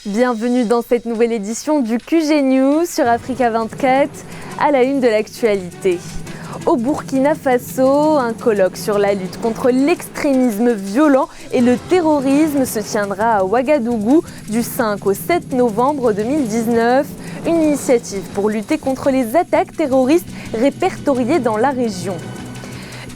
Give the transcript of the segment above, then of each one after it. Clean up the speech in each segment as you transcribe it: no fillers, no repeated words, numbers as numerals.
Bienvenue dans cette nouvelle édition du QG News sur Africa 24, à la une de l'actualité. Au Burkina Faso, un colloque sur la lutte contre l'extrémisme violent et le terrorisme se tiendra à Ouagadougou du 5 au 7 novembre 2019. Une initiative pour lutter contre les attaques terroristes répertoriées dans la région.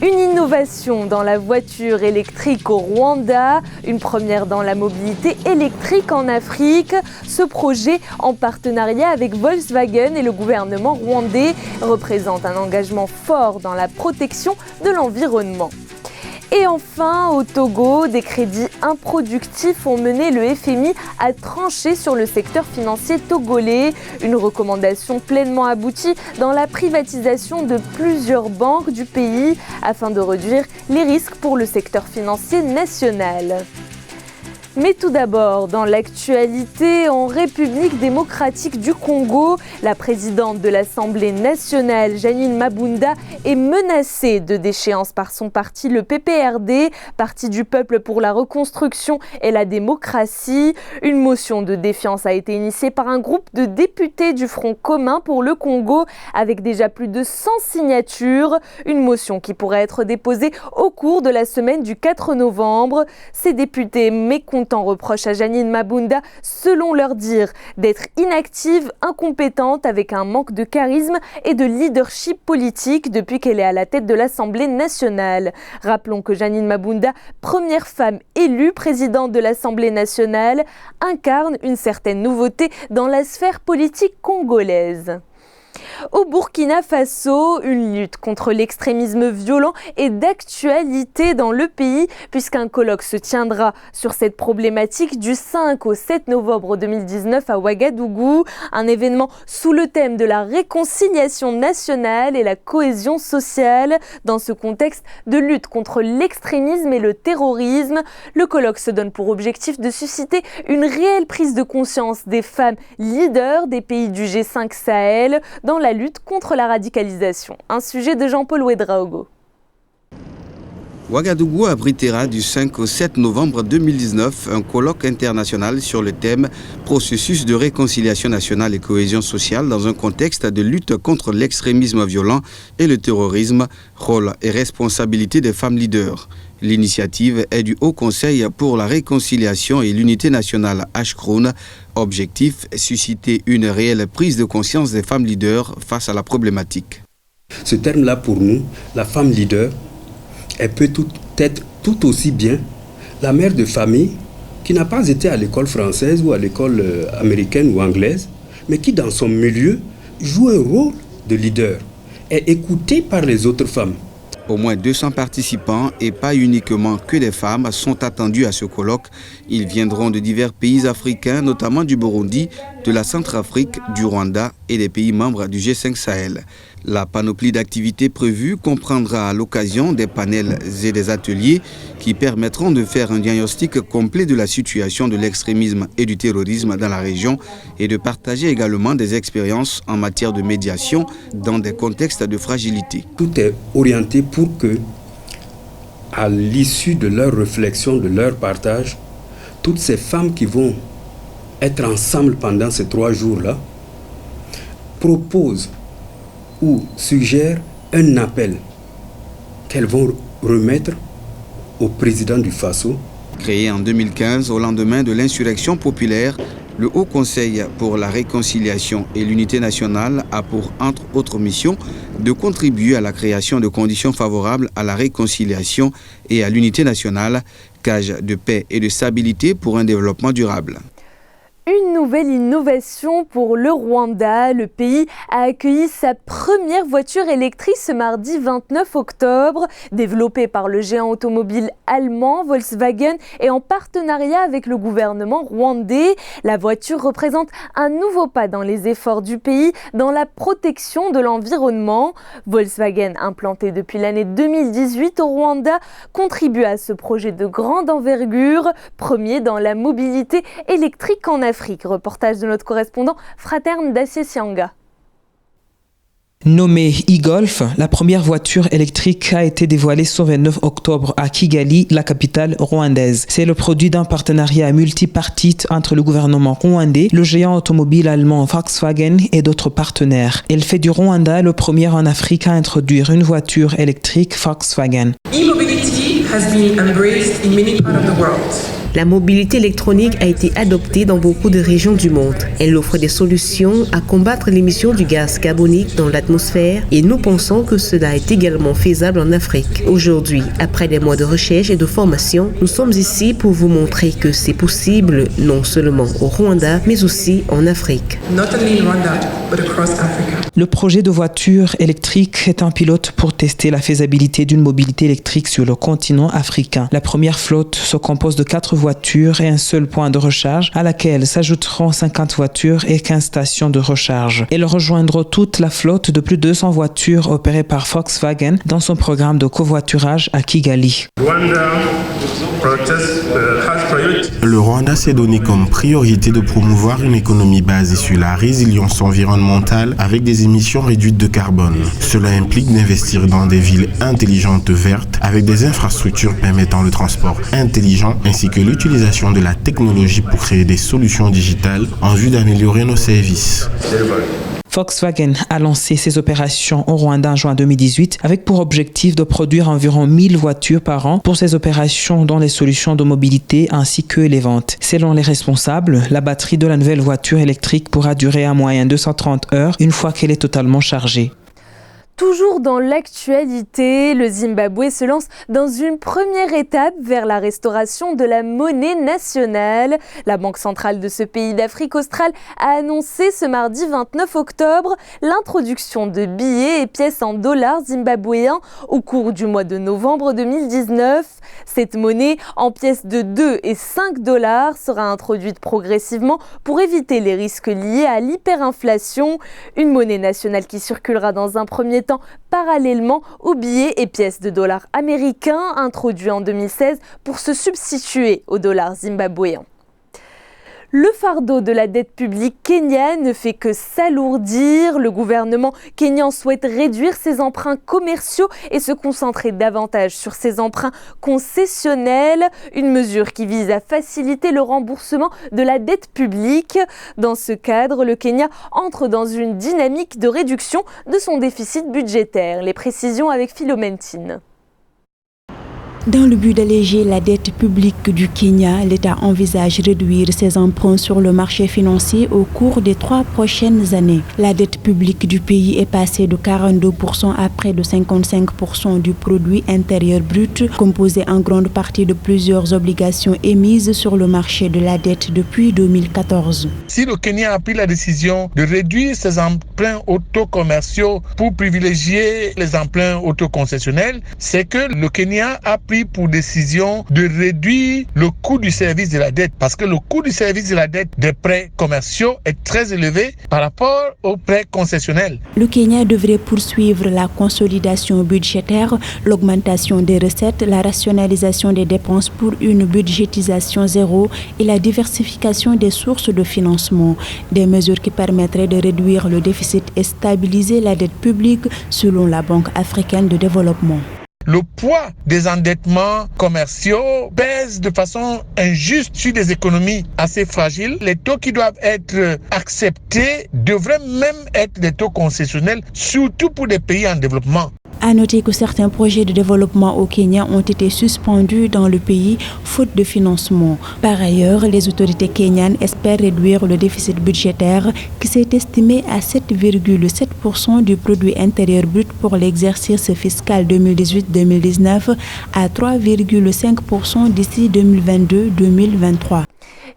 Une innovation dans la voiture électrique au Rwanda, une première dans la mobilité électrique en Afrique. Ce projet, en partenariat avec Volkswagen et le gouvernement rwandais, représente un engagement fort dans la protection de l'environnement. Et enfin, au Togo, des crédits improductifs ont mené le FMI à trancher sur le secteur financier togolais. Une recommandation pleinement aboutie dans la privatisation de plusieurs banques du pays afin de réduire les risques pour le secteur financier national. Mais tout d'abord, dans l'actualité, en République démocratique du Congo, la présidente de l'Assemblée nationale, Janine Mabunda, est menacée de déchéance par son parti, le PPRD, Parti du peuple pour la reconstruction et la démocratie. Une motion de défiance a été initiée par un groupe de députés du Front commun pour le Congo, avec déjà plus de 100 signatures. Une motion qui pourrait être déposée au cours de la semaine du 4 novembre. Ces députés mécontent reproche à Janine Mabunda, selon leur dire, d'être inactive, incompétente, avec un manque de charisme et de leadership politique depuis qu'elle est à la tête de l'Assemblée nationale. Rappelons que Janine Mabunda, première femme élue présidente de l'Assemblée nationale, incarne une certaine nouveauté dans la sphère politique congolaise. Au Burkina Faso, une lutte contre l'extrémisme violent est d'actualité dans le pays puisqu'un colloque se tiendra sur cette problématique du 5 au 7 novembre 2019 à Ouagadougou, un événement sous le thème de la réconciliation nationale et la cohésion sociale. Dans ce contexte de lutte contre l'extrémisme et le terrorisme, le colloque se donne pour objectif de susciter une réelle prise de conscience des femmes leaders des pays du G5 Sahel dans la lutte contre la radicalisation. Un sujet de Jean-Paul Ouedraogo. Ouagadougou abritera du 5 au 7 novembre 2019 un colloque international sur le thème « Processus de réconciliation nationale et cohésion sociale dans un contexte de lutte contre l'extrémisme violent et le terrorisme, rôle et responsabilité des femmes leaders ». L'initiative est du Haut Conseil pour la réconciliation et l'unité nationale Ashkroun. Objectif, susciter une réelle prise de conscience des femmes leaders face à la problématique. Ce terme-là, pour nous, la femme leader, elle peut être tout aussi bien la mère de famille qui n'a pas été à l'école française ou à l'école américaine ou anglaise, mais qui, dans son milieu, joue un rôle de leader, est écoutée par les autres femmes. Au moins 200 participants, et pas uniquement que des femmes, sont attendus à ce colloque. Ils viendront de divers pays africains, notamment du Burundi, de la Centrafrique, du Rwanda et des pays membres du G5 Sahel. La panoplie d'activités prévues comprendra à l'occasion des panels et des ateliers qui permettront de faire un diagnostic complet de la situation de l'extrémisme et du terrorisme dans la région et de partager également des expériences en matière de médiation dans des contextes de fragilité. Tout est orienté pour que, à l'issue de leur réflexion, de leur partage, toutes ces femmes qui vont être ensemble pendant ces 3 jours-là proposent ou suggèrent un appel qu'elles vont remettre au président du Faso. Créé en 2015 au lendemain de l'insurrection populaire, le Haut Conseil pour la réconciliation et l'unité nationale a pour, entre autres missions, de contribuer à la création de conditions favorables à la réconciliation et à l'unité nationale, gage de paix et de stabilité pour un développement durable. Une nouvelle innovation pour le Rwanda. Le pays a accueilli sa première voiture électrique ce mardi 29 octobre. Développée par le géant automobile allemand Volkswagen et en partenariat avec le gouvernement rwandais, la voiture représente un nouveau pas dans les efforts du pays dans la protection de l'environnement. Volkswagen, implanté depuis l'année 2018 au Rwanda, contribue à ce projet de grande envergure, premier dans la mobilité électrique en Afrique. Reportage de notre correspondant Fraterne Dacier Sianga. Nommée e-Golf, la première voiture électrique a été dévoilée ce 29 octobre à Kigali, la capitale rwandaise. C'est le produit d'un partenariat multipartite entre le gouvernement rwandais, le géant automobile allemand Volkswagen et d'autres partenaires. Elle fait du Rwanda le premier en Afrique à introduire une voiture électrique Volkswagen. E-mobility has been embraced in many parts of the world. La mobilité électronique a été adoptée dans beaucoup de régions du monde. Elle offre des solutions à combattre l'émission du gaz carbonique dans l'atmosphère et nous pensons que cela est également faisable en Afrique. Aujourd'hui, après des mois de recherche et de formation, nous sommes ici pour vous montrer que c'est possible non seulement au Rwanda, mais aussi en Afrique. Not only in Rwanda, but across Africa. Le projet de voiture électrique est un pilote pour tester la faisabilité d'une mobilité électrique sur le continent africain. La première flotte se compose de 4 voitures et un seul point de recharge à laquelle s'ajouteront 50 voitures et 15 stations de recharge. Elles rejoindront toute la flotte de plus de 200 voitures opérées par Volkswagen dans son programme de covoiturage à Kigali. Le Rwanda s'est donné comme priorité de promouvoir une économie basée sur la résilience environnementale avec des émissions réduites de carbone. Cela implique d'investir dans des villes intelligentes vertes avec des infrastructures permettant le transport intelligent ainsi que l'utilisation de la technologie pour créer des solutions digitales en vue d'améliorer nos services. Volkswagen a lancé ses opérations au Rwanda en juin 2018 avec pour objectif de produire environ 1000 voitures par an pour ces opérations dans les solutions de mobilité ainsi que les ventes. Selon les responsables, la batterie de la nouvelle voiture électrique pourra durer en moyenne 230 heures une fois qu'elle est totalement chargée. Toujours dans l'actualité, le Zimbabwe se lance dans une première étape vers la restauration de la monnaie nationale. La Banque centrale de ce pays d'Afrique australe a annoncé ce mardi 29 octobre l'introduction de billets et pièces en dollars zimbabwéens au cours du mois de novembre 2019. Cette monnaie en pièces de 2 et 5 dollars sera introduite progressivement pour éviter les risques liés à l'hyperinflation. Une monnaie nationale qui circulera dans un premier temps parallèlement aux billets et pièces de dollars américains introduits en 2016 pour se substituer aux dollars zimbabwéens. Le fardeau de la dette publique kenyane ne fait que s'alourdir. Le gouvernement kényan souhaite réduire ses emprunts commerciaux et se concentrer davantage sur ses emprunts concessionnels, une mesure qui vise à faciliter le remboursement de la dette publique. Dans ce cadre, le Kenya entre dans une dynamique de réduction de son déficit budgétaire. Les précisions avec Philomène Tine. Dans le but d'alléger la dette publique du Kenya, l'État envisage réduire ses emprunts sur le marché financier au cours des 3 prochaines années. La dette publique du pays est passée de 42% à près de 55% du produit intérieur brut, composé en grande partie de plusieurs obligations émises sur le marché de la dette depuis 2014. Si le Kenya a pris la décision de réduire ses emprunts auto-commerciaux pour privilégier les emprunts auto-concessionnels, c'est que le Kenya a pris pour décision de réduire le coût du service de la dette parce que le coût du service de la dette des prêts commerciaux est très élevé par rapport aux prêts concessionnels. Le Kenya devrait poursuivre la consolidation budgétaire, l'augmentation des recettes, la rationalisation des dépenses pour une budgétisation zéro et la diversification des sources de financement. Des mesures qui permettraient de réduire le déficit et stabiliser la dette publique selon la Banque africaine de développement. Le poids des endettements commerciaux pèse de façon injuste sur des économies assez fragiles. Les taux qui doivent être acceptés devraient même être des taux concessionnels, surtout pour des pays en développement. À noter que certains projets de développement au Kenya ont été suspendus dans le pays faute de financement. Par ailleurs, les autorités kenyanes espèrent réduire le déficit budgétaire qui s'est estimé à 7,7% du produit intérieur brut pour l'exercice fiscal 2018-2019 à 3,5% d'ici 2022-2023.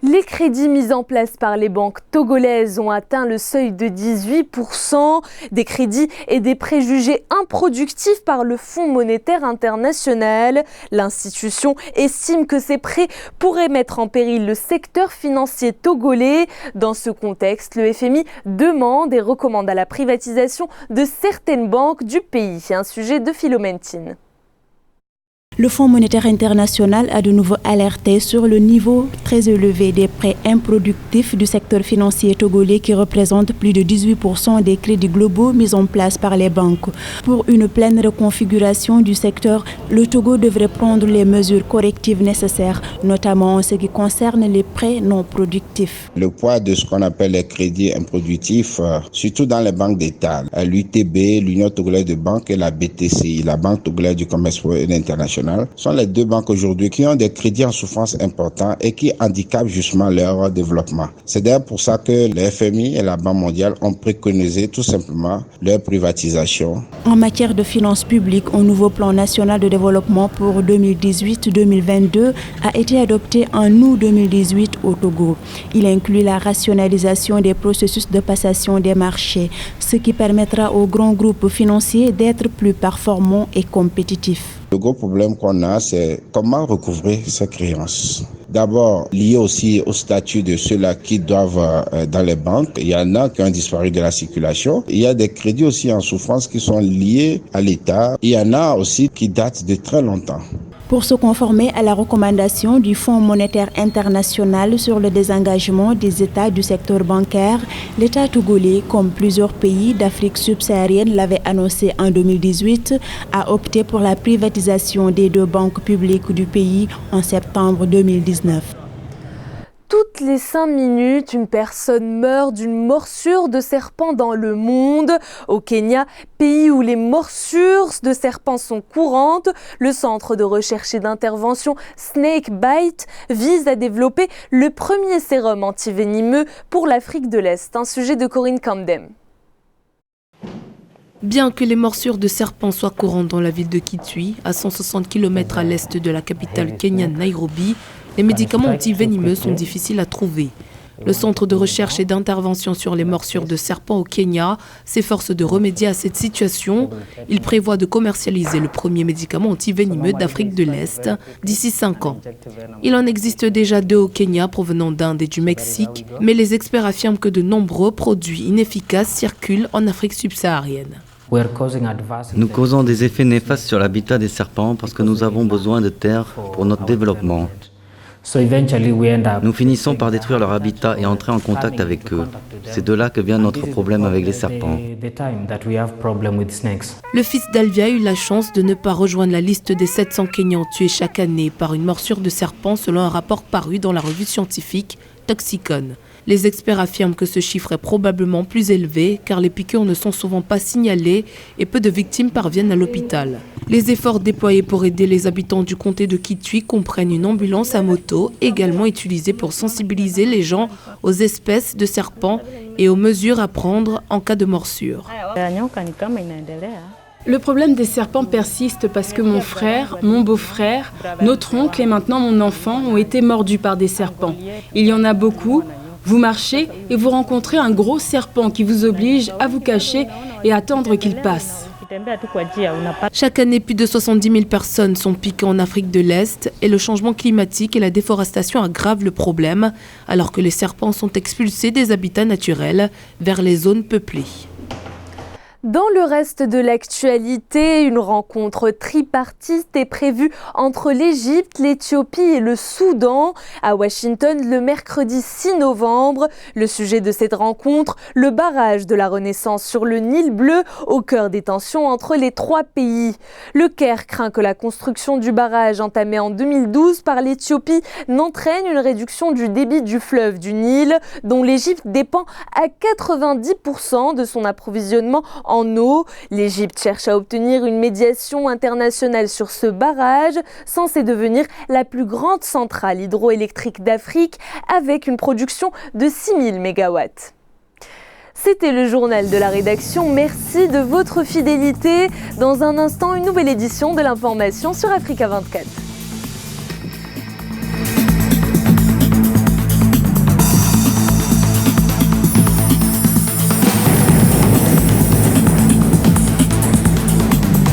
Les crédits mis en place par les banques togolaises ont atteint le seuil de 18%. Des crédits et des préjugés improductifs par le Fonds monétaire international. L'institution estime que ces prêts pourraient mettre en péril le secteur financier togolais. Dans ce contexte, le FMI demande et recommande à la privatisation de certaines banques du pays. Un sujet de Philomène Tine. Le Fonds monétaire international a de nouveau alerté sur le niveau très élevé des prêts improductifs du secteur financier togolais qui représente plus de 18% des crédits globaux mis en place par les banques. Pour une pleine reconfiguration du secteur, le Togo devrait prendre les mesures correctives nécessaires, notamment en ce qui concerne les prêts non productifs. Le poids de ce qu'on appelle les crédits improductifs, surtout dans les banques d'État, l'UTB, l'Union togolaise de banques et la BTCI, la Banque togolaise du commerce international, sont les deux banques aujourd'hui qui ont des crédits en souffrance importants et qui handicapent justement leur développement. C'est d'ailleurs pour ça que le FMI et la Banque mondiale ont préconisé tout simplement leur privatisation. En matière de finances publiques, un nouveau plan national de développement pour 2018-2022 a été adopté en août 2018 au Togo. Il inclut la rationalisation des processus de passation des marchés, ce qui permettra aux grands groupes financiers d'être plus performants et compétitifs. Le gros problème qu'on a, c'est comment recouvrer ces créances. D'abord, lié aussi au statut de ceux-là qui doivent dans les banques. Il y en a qui ont disparu de la circulation. Il y a des crédits aussi en souffrance qui sont liés à l'État. Il y en a aussi qui datent de très longtemps. Pour se conformer à la recommandation du Fonds monétaire international sur le désengagement des États du secteur bancaire, l'État togolais, comme plusieurs pays d'Afrique subsaharienne l'avaient annoncé en 2018, a opté pour la privatisation des deux banques publiques du pays en septembre 2019. Toutes les 5 minutes, une personne meurt d'une morsure de serpent dans le monde. Au Kenya, pays où les morsures de serpents sont courantes, le centre de recherche et d'intervention Snakebite vise à développer le premier sérum antivenimeux pour l'Afrique de l'Est. Un sujet de Corinne Camden. Bien que les morsures de serpents soient courantes dans la ville de Kitui, à 160 km à l'est de la capitale kenyane Nairobi, les médicaments antivenimeux sont difficiles à trouver. Le Centre de recherche et d'intervention sur les morsures de serpents au Kenya s'efforce de remédier à cette situation. Il prévoit de commercialiser le premier médicament antivenimeux d'Afrique de l'Est d'ici 5 ans. Il en existe déjà 2 au Kenya provenant d'Inde et du Mexique, mais les experts affirment que de nombreux produits inefficaces circulent en Afrique subsaharienne. Nous causons des effets néfastes sur l'habitat des serpents parce que nous avons besoin de terre pour notre développement. Nous finissons par détruire leur habitat et entrer en contact avec eux. C'est de là que vient notre problème avec les serpents. Le fils d'Alvia a eu la chance de ne pas rejoindre la liste des 700 Kenyans tués chaque année par une morsure de serpent selon un rapport paru dans la revue scientifique Toxicon. Les experts affirment que ce chiffre est probablement plus élevé car les piqûres ne sont souvent pas signalées et peu de victimes parviennent à l'hôpital. Les efforts déployés pour aider les habitants du comté de Kitui comprennent une ambulance à moto également utilisée pour sensibiliser les gens aux espèces de serpents et aux mesures à prendre en cas de morsure. Le problème des serpents persiste parce que mon frère, mon beau-frère, notre oncle et maintenant mon enfant ont été mordus par des serpents. Il y en a beaucoup. Vous marchez et vous rencontrez un gros serpent qui vous oblige à vous cacher et attendre qu'il passe. Chaque année, plus de 70 000 personnes sont piquées en Afrique de l'Est et le changement climatique et la déforestation aggravent le problème alors que les serpents sont expulsés des habitats naturels vers les zones peuplées. Dans le reste de l'actualité, une rencontre tripartite est prévue entre l'Égypte, l'Éthiopie et le Soudan à Washington le mercredi 6 novembre. Le sujet de cette rencontre, le barrage de la Renaissance sur le Nil bleu au cœur des tensions entre les 3 pays. Le Caire craint que la construction du barrage entamé en 2012 par l'Éthiopie n'entraîne une réduction du débit du fleuve du Nil dont l'Égypte dépend à 90% de son approvisionnement en eau. L'Égypte cherche à obtenir une médiation internationale sur ce barrage, censé devenir la plus grande centrale hydroélectrique d'Afrique avec une production de 6000 MW. C'était le journal de la rédaction. Merci de votre fidélité. Dans un instant, une nouvelle édition de l'information sur Africa 24.